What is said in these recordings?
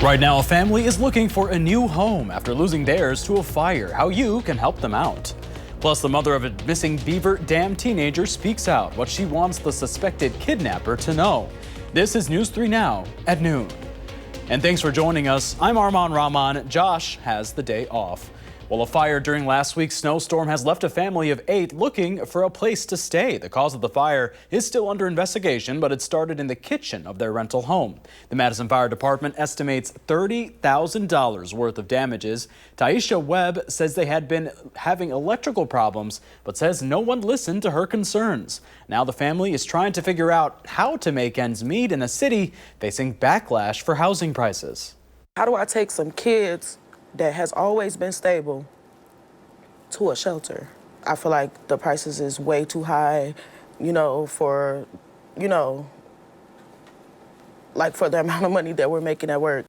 Right now, a family is looking for a new home after losing theirs to a fire. How you can help them out. Plus, the mother of a missing Beaver Dam teenager speaks out what she wants the suspected kidnapper to know. This is News 3 Now at noon. And thanks for joining us. I'm Arman Rahman. Josh has the day off. Well, a fire during last week's snowstorm has left a family of 8 looking for a place to stay. The cause of the fire is still under investigation, but it started in the kitchen of their rental home. The Madison Fire Department estimates $30,000 worth of damages. Taisha Webb says they had been having electrical problems, but says no one listened to her concerns. Now the family is trying to figure out how to make ends meet in a city facing backlash for housing prices. How do I take some kids that has always been stable to a shelter? I feel like the prices is way too high, for the amount of money that we're making at work.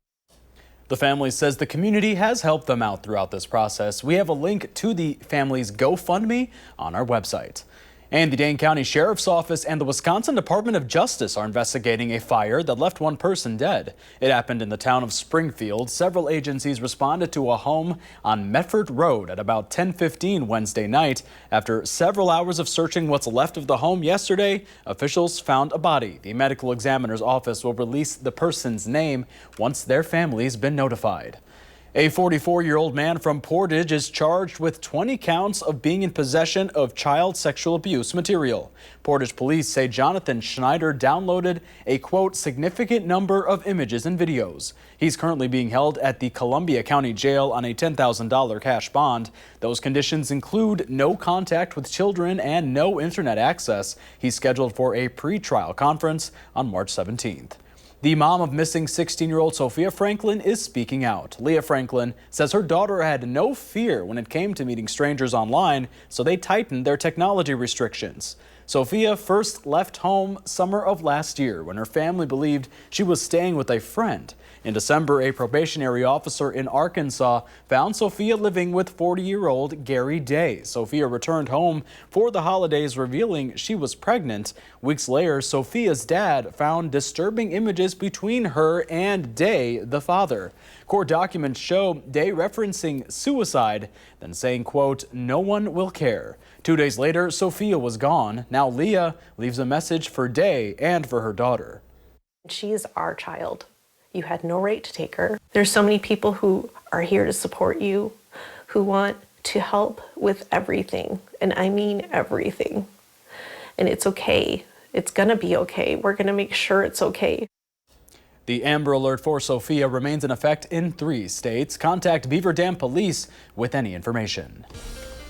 The family says the community has helped them out throughout this process. We have a link to the family's GoFundMe on our website. And the Dane County Sheriff's Office and the Wisconsin Department of Justice are investigating a fire that left one person dead. It happened in the town of Springfield. Several agencies responded to a home on Medford Road at about 10:15 Wednesday night. After several hours of searching what's left of the home yesterday, officials found a body. The medical examiner's office will release the person's name once their family's been notified. A 44-year-old man from Portage is charged with 20 counts of being in possession of child sexual abuse material. Portage police say Jonathan Schneider downloaded a, quote, significant number of images and videos. He's currently being held at the Columbia County Jail on a $10,000 cash bond. Those conditions include no contact with children and no internet access. He's scheduled for a pre-trial conference on March 17th. The mom of missing 16-year-old Sophia Franklin is speaking out. Leah Franklin says her daughter had no fear when it came to meeting strangers online, so they tightened their technology restrictions. Sophia first left home summer of last year when her family believed she was staying with a friend. In December, a probationary officer in Arkansas found Sophia living with 40-year-old Gary Day. Sophia returned home for the holidays, revealing she was pregnant. Weeks later, Sophia's dad found disturbing images between her and Day, the father. Court documents show Day referencing suicide, then saying, quote, no one will care. 2 days later, Sophia was gone. Now Leah leaves a message for Day and for her daughter. She is our child. You had no right to take her. There's so many people who are here to support you, who want to help with everything, and I mean everything. And it's okay. It's gonna be okay. We're gonna make sure it's okay. The Amber Alert for Sophia remains in effect in 3 states. Contact Beaver Dam Police with any information.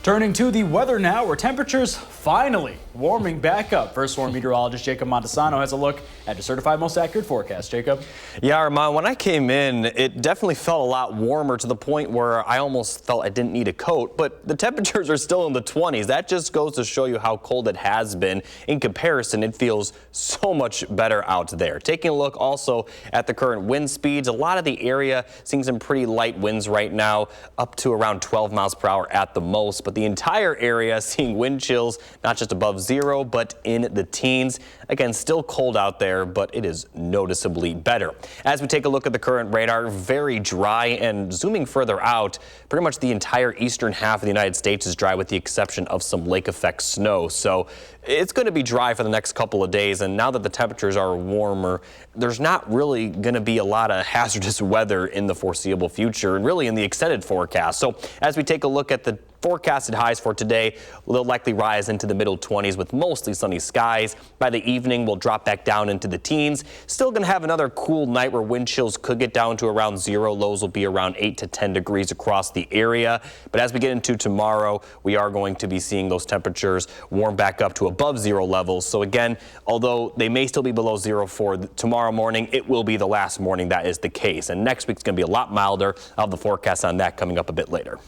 Turning to the weather now, where temperatures finally warming back up. First Storm meteorologist Jacob Montesano has a look at the certified most accurate forecast. Jacob? Yeah, Armand, when I came in, it definitely felt a lot warmer to the point where I almost felt I didn't need a coat, but the temperatures are still in the 20s. That just goes to show you how cold it has been. In comparison, it feels so much better out there. Taking a look also at the current wind speeds, a lot of the area seeing some pretty light winds right now, up to around 12 miles per hour at the most. But the entire area seeing wind chills not just above 0, but in the teens. Again, still cold out there, but it is noticeably better. As we take a look at the current radar, very dry, and zooming further out, pretty much the entire eastern half of the United States is dry with the exception of some lake effect snow. So it's going to be dry for the next couple of days, and now that the temperatures are warmer, there's not really going to be a lot of hazardous weather in the foreseeable future and really in the extended forecast. So as we take a look at the forecasted highs for today, they'll likely rise into the middle 20s with mostly sunny skies. By the evening, we'll drop back down into the teens. Still going to have another cool night where wind chills could get down to around 0. Lows will be around 8 to 10 degrees across the area. But as we get into tomorrow, we are going to be seeing those temperatures warm back up to above 0 levels. So again, although they may still be below 0 for tomorrow morning, it will be the last morning that is the case. And next week's going to be a lot milder. I'll have the forecast on that coming up a bit later.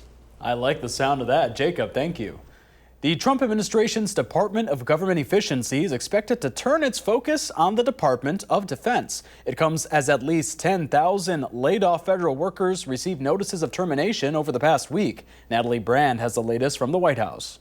I like the sound of that. Jacob, thank you. The Trump administration's Department of Government Efficiency is expected to turn its focus on the Department of Defense. It comes as at least 10,000 laid-off federal workers received notices of termination over the past week. Natalie Brand has the latest from the White House.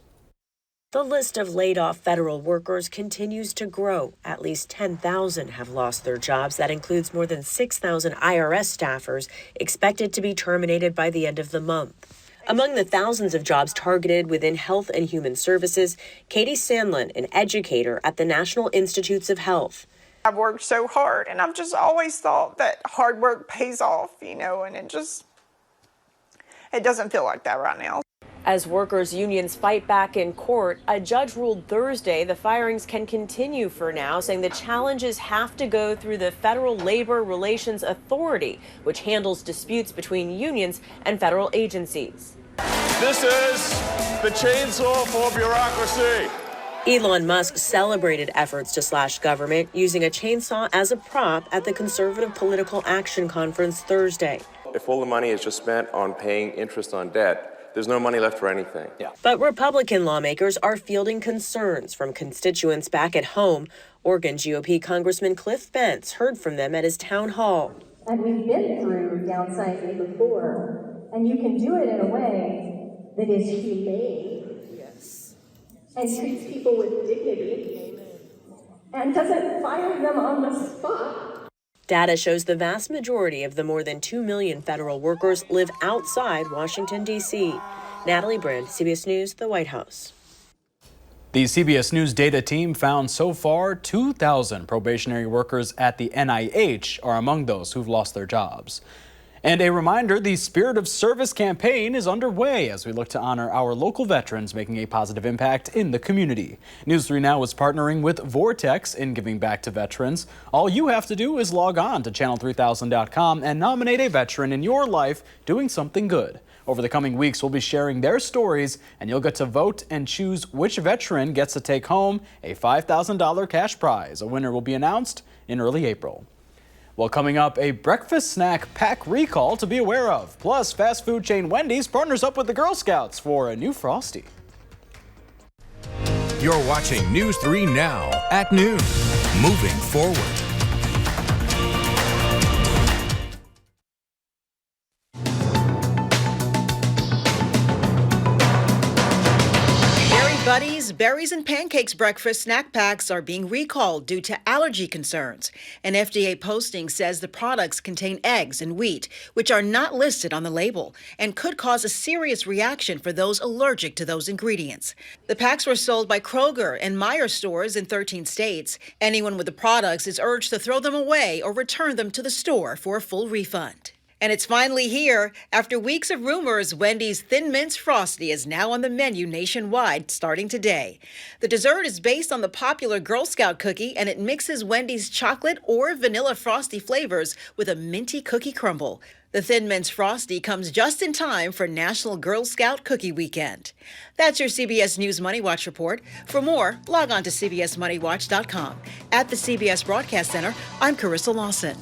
The list of laid-off federal workers continues to grow. At least 10,000 have lost their jobs. That includes more than 6,000 IRS staffers expected to be terminated by the end of the month. Among the thousands of jobs targeted within Health and Human Services, Katie Sandlin, an educator at the National Institutes of Health. I've worked so hard, and I've just always thought that hard work pays off, and it doesn't feel like that right now. As workers' unions fight back in court, a judge ruled Thursday the firings can continue for now, saying the challenges have to go through the Federal Labor Relations Authority, which handles disputes between unions and federal agencies. This is the chainsaw for bureaucracy. Elon Musk celebrated efforts to slash government using a chainsaw as a prop at the Conservative Political Action Conference Thursday. If all the money is just spent on paying interest on debt, there's no money left for anything. Yeah. But Republican lawmakers are fielding concerns from constituents back at home. Oregon GOP Congressman Cliff Bentz heard from them at his town hall. And we've been through downsizing before, and you can do it in a way that is humane, yes, and treats people with dignity, and doesn't fire them on the spot. Data shows the vast majority of the more than 2 million federal workers live outside Washington, D.C. Natalie Brand, CBS News, the White House. The CBS News data team found so far 2,000 probationary workers at the NIH are among those who've lost their jobs. And a reminder, the Spirit of Service campaign is underway as we look to honor our local veterans making a positive impact in the community. News 3 Now is partnering with Vortex in giving back to veterans. All you have to do is log on to channel3000.com and nominate a veteran in your life doing something good. Over the coming weeks, we'll be sharing their stories, and you'll get to vote and choose which veteran gets to take home a $5,000 cash prize. A winner will be announced in early April. Well, coming up, a breakfast snack pack recall to be aware of. Plus, fast food chain Wendy's partners up with the Girl Scouts for a new Frosty. You're watching News 3 Now at noon. Moving forward. Buddies, Berries and Pancakes breakfast snack packs are being recalled due to allergy concerns. An FDA posting says the products contain eggs and wheat, which are not listed on the label, and could cause a serious reaction for those allergic to those ingredients. The packs were sold by Kroger and Meijer stores in 13 states. Anyone with the products is urged to throw them away or return them to the store for a full refund. And it's finally here. After weeks of rumors, Wendy's Thin Mints Frosty is now on the menu nationwide starting today. The dessert is based on the popular Girl Scout cookie, and it mixes Wendy's chocolate or vanilla Frosty flavors with a minty cookie crumble. The Thin Mints Frosty comes just in time for National Girl Scout Cookie Weekend. That's your CBS News Money Watch report. For more, log on to cbsmoneywatch.com. At the CBS Broadcast Center, I'm Carissa Lawson.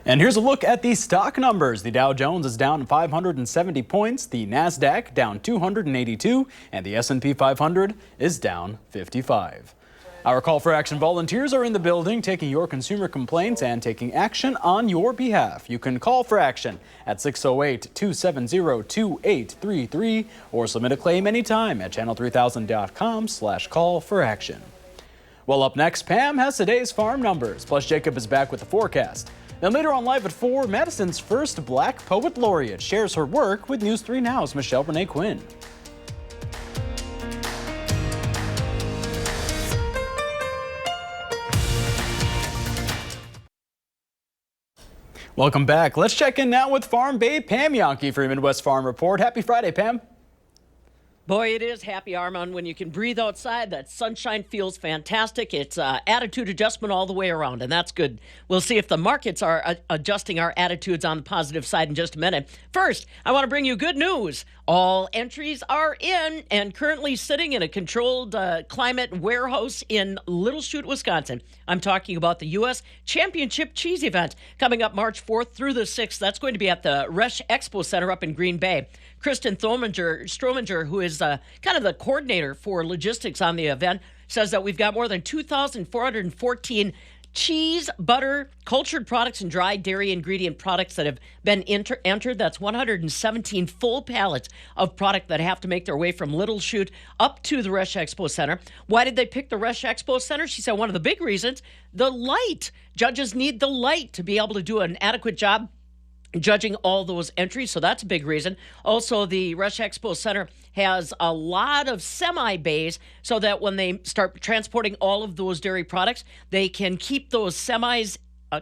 And here's a look at the stock numbers. The Dow Jones is down 570 points, the NASDAQ down 282, and the S&P 500 is down 55. Our call for action volunteers are in the building taking your consumer complaints and taking action on your behalf. You can call for action at 608-270-2833 or submit a claim anytime at channel3000.com/call for action. Well, up next, Pam has today's farm numbers, plus Jacob is back with the forecast. Then later on live at 4, Madison's first Black Poet Laureate shares her work with News 3 Now's Michelle Renee Quinn. Welcome back. Let's check in now with Farm Babe Pam Yankee for your Midwest Farm Report. Happy Friday, Pam. Boy, it is happy, Armand, when you can breathe outside. That sunshine feels fantastic. It's attitude adjustment all the way around, and that's good. We'll see if the markets are adjusting our attitudes on the positive side in just a minute. First, I want to bring you good news. All entries are in and currently sitting in a controlled climate warehouse in Little Chute, Wisconsin. I'm talking about the U.S. Championship Cheese event coming up March 4th through the 6th. That's going to be at the Resch Expo Center up in Green Bay. Kristen Strominger, who is kind of the coordinator for logistics on the event, says that we've got more than 2,414 cheese, butter, cultured products, and dry dairy ingredient products that have been entered. That's 117 full pallets of product that have to make their way from Little Chute up to the Rush Expo Center. Why did they pick the Rush Expo Center? She said one of the big reasons, the light. Judges need the light to be able to do an adequate job judging all those entries, so that's a big reason. Also, the Rush Expo Center has a lot of semi-bays so that when they start transporting all of those dairy products, they can keep those semis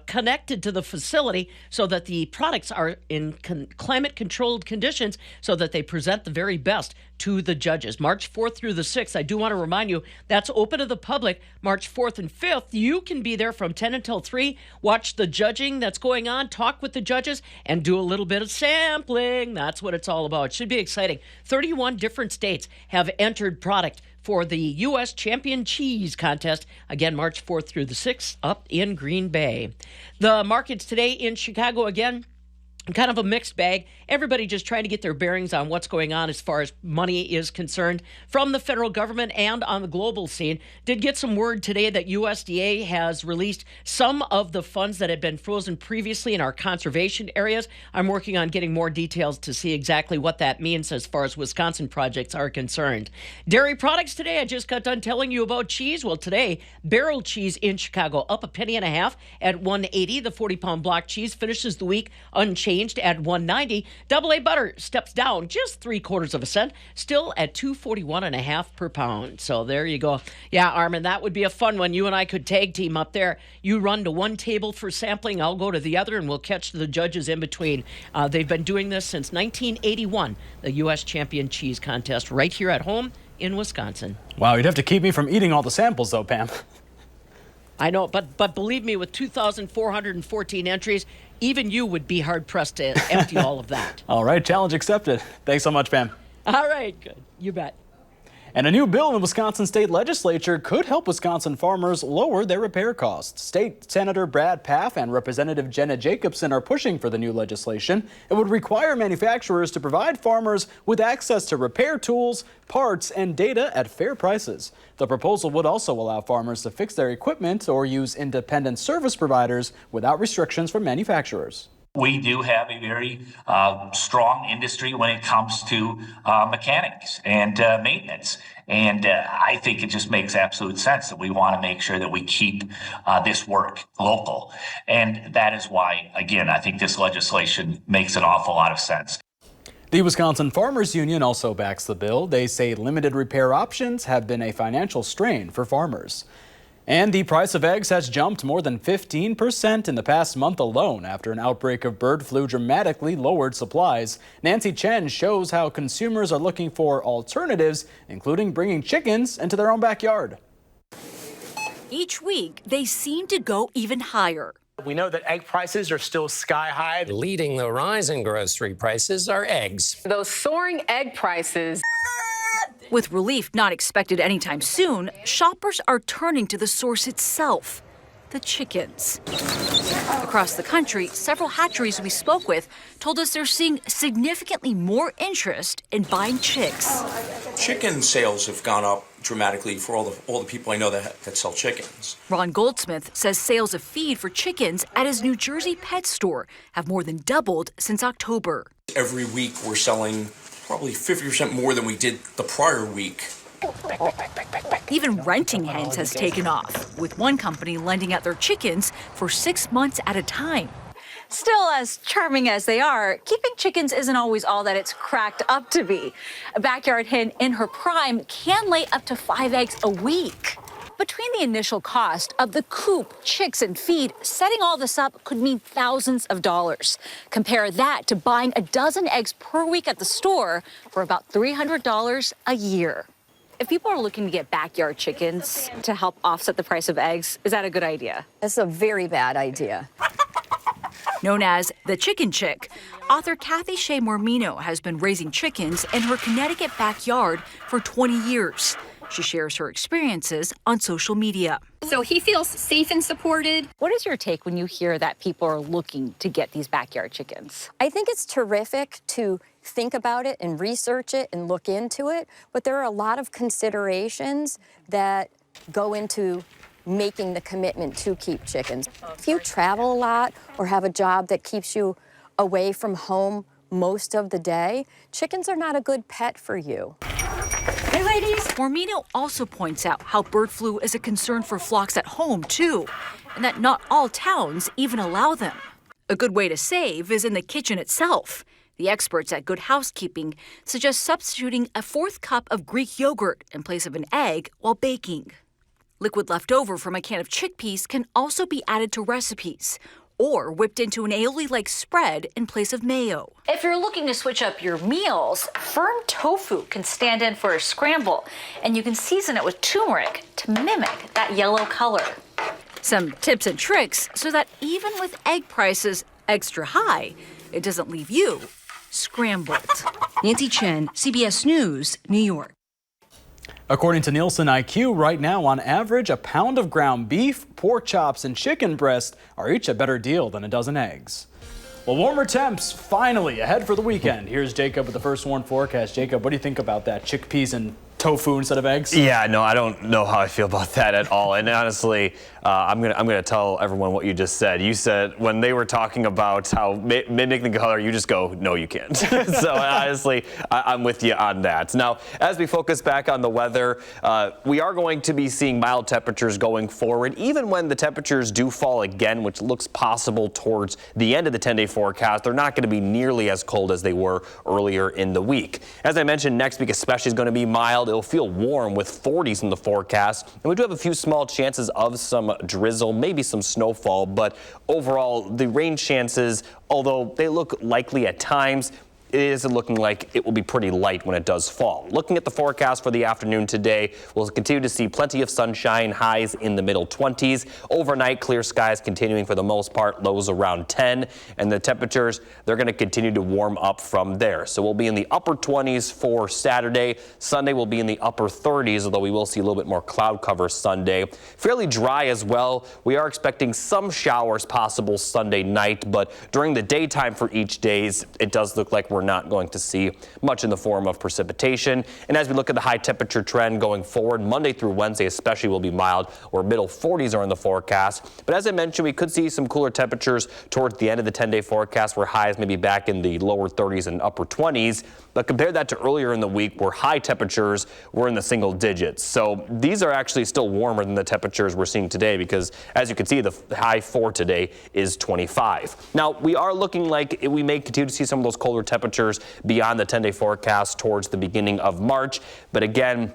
connected to the facility so that the products are in climate-controlled conditions so that they present the very best to the judges. March 4th through the 6th, I do want to remind you, that's open to the public. March 4th and 5th, you can be there from 10 until 3, watch the judging that's going on, talk with the judges, and do a little bit of sampling. That's what it's all about. It should be exciting. 31 different states have entered product for the U.S. Champion Cheese Contest, again, March 4th through the 6th, up in Green Bay. The markets today in Chicago, again, kind of a mixed bag. Everybody just trying to get their bearings on what's going on as far as money is concerned from the federal government and on the global scene. Did get some word today that USDA has released some of the funds that had been frozen previously in our conservation areas. I'm working on getting more details to see exactly what that means as far as Wisconsin projects are concerned. Dairy products today, I just got done telling you about cheese. Well, today, barrel cheese in Chicago up 1.5 pennies at $1.80. The 40-pound block cheese finishes the week unchanged at $1.90. Double A butter steps down just 3/4 cent, still at $2.41.5 per pound. So there you go. Yeah, Armin, that would be a fun one. You and I could tag team up there. You run to one table for sampling, I'll go to the other, and we'll catch the judges in between. They've been doing this since 1981, the U.S. Champion Cheese Contest, right here at home in Wisconsin. Wow, you'd have to keep me from eating all the samples, though, Pam. I know, but believe me, with 2,414 entries, even you would be hard-pressed to empty all of that. All right, challenge accepted. Thanks so much, Pam. All right, good. You bet. And a new bill in the Wisconsin state legislature could help Wisconsin farmers lower their repair costs. State Senator Brad Pfaff and Representative Jenna Jacobson are pushing for the new legislation. It would require manufacturers to provide farmers with access to repair tools, parts, and data at fair prices. The proposal would also allow farmers to fix their equipment or use independent service providers without restrictions from manufacturers. We do have a very strong industry when it comes to mechanics and maintenance. And I think it just makes absolute sense that we want to make sure that we keep this work local. And that is why, again, I think this legislation makes an awful lot of sense. The Wisconsin Farmers Union also backs the bill. They say limited repair options have been a financial strain for farmers. And the price of eggs has jumped more than 15% in the past month alone after an outbreak of bird flu dramatically lowered supplies. Nancy Chen shows how consumers are looking for alternatives, including bringing chickens into their own backyard. Each week, they seem to go even higher. We know that egg prices are still sky high. Leading the rise in grocery prices are eggs. Those soaring egg prices. With relief not expected anytime soon, shoppers are turning to the source itself, the chickens. Across the country, several hatcheries we spoke with told us they're seeing significantly more interest in buying chicks. Chicken sales have gone up dramatically for all the people I know that sell chickens. Ron Goldsmith says sales of feed for chickens at his New Jersey pet store have more than doubled since October. Every week we're selling probably 50% more than we did the prior week. Even renting hens has taken off, with one company lending out their chickens for 6 months at a time. Still, as charming as they are, keeping chickens isn't always all that it's cracked up to be. A backyard hen in her prime can lay up to 5 eggs a week. Between the initial cost of the coop, chicks, and feed, setting all this up could mean thousands of dollars. Compare that to buying a dozen eggs per week at the store for about $300 a year. If people are looking to get backyard chickens to help offset the price of eggs, is that a good idea? That's a very bad idea. Known as the Chicken Chick, author Kathy Shea Mormino has been raising chickens in her Connecticut backyard for 20 years. She shares her experiences on social media. So he feels safe and supported. What is your take when you hear that people are looking to get these backyard chickens? I think it's terrific to think about it and research it and look into it, but there are a lot of considerations that go into making the commitment to keep chickens. If you travel a lot or have a job that keeps you away from home most of the day, chickens are not a good pet for you. Hey, ladies! Mormino also points out how bird flu is a concern for flocks at home, too, and that not all towns even allow them. A good way to save is in the kitchen itself. The experts at Good Housekeeping suggest substituting a 4th cup of Greek yogurt in place of an egg while baking. Liquid left over from a can of chickpeas can also be added to recipes or whipped into an aioli-like spread in place of mayo. If you're looking to switch up your meals, firm tofu can stand in for a scramble, and you can season it with turmeric to mimic that yellow color. Some tips and tricks so that even with egg prices extra high, it doesn't leave you scrambled. Nancy Chen, CBS News, New York. According to Nielsen IQ, right now, on average, a pound of ground beef, pork chops, and chicken breast are each a better deal than a dozen eggs. Well, warmer temps finally ahead for the weekend. Here's Jacob with the first warn forecast. Jacob, what do you think about that? Chickpeas and tofu instead of eggs? Yeah, no, I don't know how I feel about that at all. And honestly, I'm gonna tell everyone what you just said. You said when they were talking about how mimicking the color, you just go, no, you can't. So honestly, I'm with you on that. Now, as we focus back on the weather, we are going to be seeing mild temperatures going forward, even when the temperatures do fall again, which looks possible towards the end of the 10-day forecast. They're not going to be nearly as cold as they were earlier in the week. As I mentioned, next week especially is going to be mild. It'll feel warm with 40s in the forecast, and we do have a few small chances of some drizzle, maybe some snowfall, but overall the rain chances, although they look likely at times, it isn't looking like it will be pretty light when it does fall. Looking at the forecast for the afternoon today, we'll continue to see plenty of sunshine, highs in the middle 20s. Overnight, clear skies continuing for the most part, lows around 10, and the temperatures, they're going to continue to warm up from there. So we'll be in the upper 20s for Saturday. Sunday will be in the upper 30s, although we will see a little bit more cloud cover Sunday. Fairly dry as well. We are expecting some showers possible Sunday night, but during the daytime for each days, it does look like we're not going to see much in the form of precipitation. And as we look at the high temperature trend going forward, Monday through Wednesday especially will be mild, where middle 40s are in the forecast. But as I mentioned, we could see some cooler temperatures towards the end of the 10-day forecast, where highs may be back in the lower 30s and upper 20s. But compare that to earlier in the week, where high temperatures were in the single digits. So these are actually still warmer than the temperatures we're seeing today, because as you can see, the high for today is 25. Now, we are looking like we may continue to see some of those colder temperatures beyond the 10-day forecast towards the beginning of March. But again,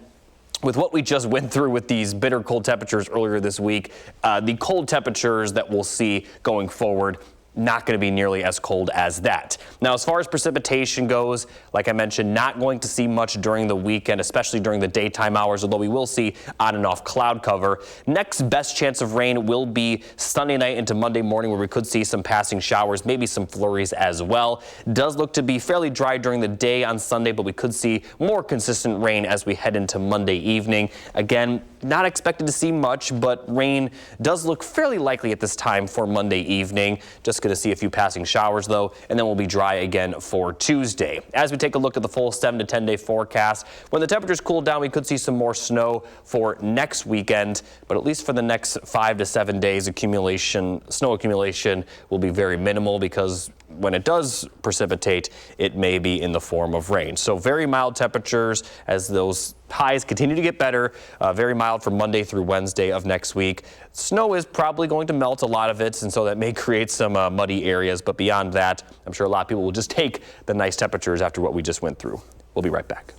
with what we just went through with these bitter cold temperatures earlier this week, the cold temperatures that we'll see going forward, not going to be nearly as cold as that. Now, as far as precipitation goes, like I mentioned, not going to see much during the weekend, especially during the daytime hours, although we will see on and off cloud cover. Next best chance of rain will be Sunday night into Monday morning, where we could see some passing showers, maybe some flurries as well. Does look to be fairly dry during the day on Sunday, but we could see more consistent rain as we head into Monday evening. Again, not expected to see much, but rain does look fairly likely at this time for Monday evening. Just going to see a few passing showers, though, and then we'll be dry again for Tuesday. As we take a look at the full 7 to 10-day forecast, when the temperatures cool down, we could see some more snow for next weekend, but at least for the next 5 to 7 days, snow accumulation will be very minimal, because when it does precipitate, it may be in the form of rain. So very mild temperatures as those highs continue to get better. Very mild from Monday through Wednesday of next week. Snow is probably going to melt a lot of it, and so that may create some muddy areas. But beyond that, I'm sure a lot of people will just take the nice temperatures after what we just went through. We'll be right back.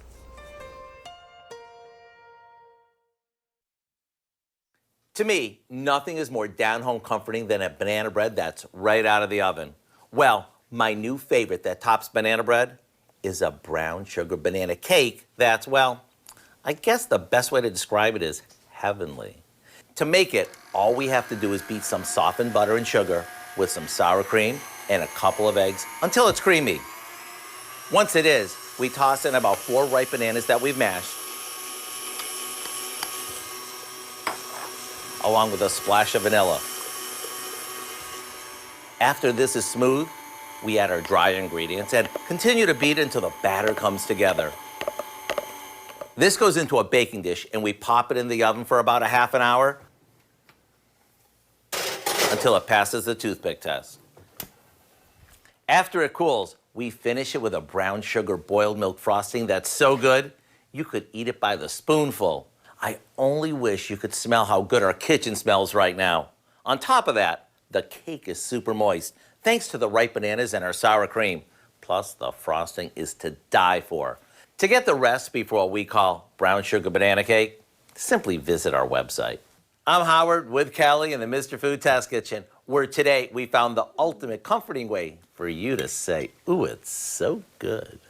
To me, nothing is more down-home comforting than a banana bread that's right out of the oven. Well, my new favorite that tops banana bread is a brown sugar banana cake that's, well, I guess the best way to describe it is heavenly. To make it, all we have to do is beat some softened butter and sugar with some sour cream and a couple of eggs until it's creamy. Once it is, we toss in about 4 ripe bananas that we've mashed, along with a splash of vanilla. After this is smooth, we add our dry ingredients and continue to beat until the batter comes together. This goes into a baking dish and we pop it in the oven for about a half an hour. until it passes the toothpick test. After it cools, we finish it with a brown sugar boiled milk frosting that's so good, you could eat it by the spoonful. I only wish you could smell how good our kitchen smells right now. On top of that, the cake is super moist, thanks to the ripe bananas and our sour cream. Plus, the frosting is to die for. To get the recipe for what we call brown sugar banana cake, simply visit our website. I'm Howard with Kelly in the Mr. Food Test Kitchen, where today we found the ultimate comforting way for you to say, ooh, it's so good.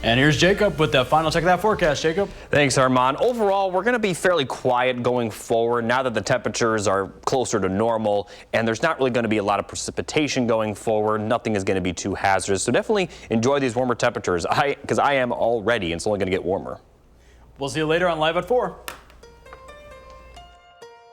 And here's Jacob with the final check of that forecast. Jacob. Thanks, Armand. Overall, we're going to be fairly quiet going forward now that the temperatures are closer to normal, and there's not really going to be a lot of precipitation going forward. Nothing is going to be too hazardous. So definitely enjoy these warmer temperatures because I am already, and it's only going to get warmer. We'll see you later on Live at 4.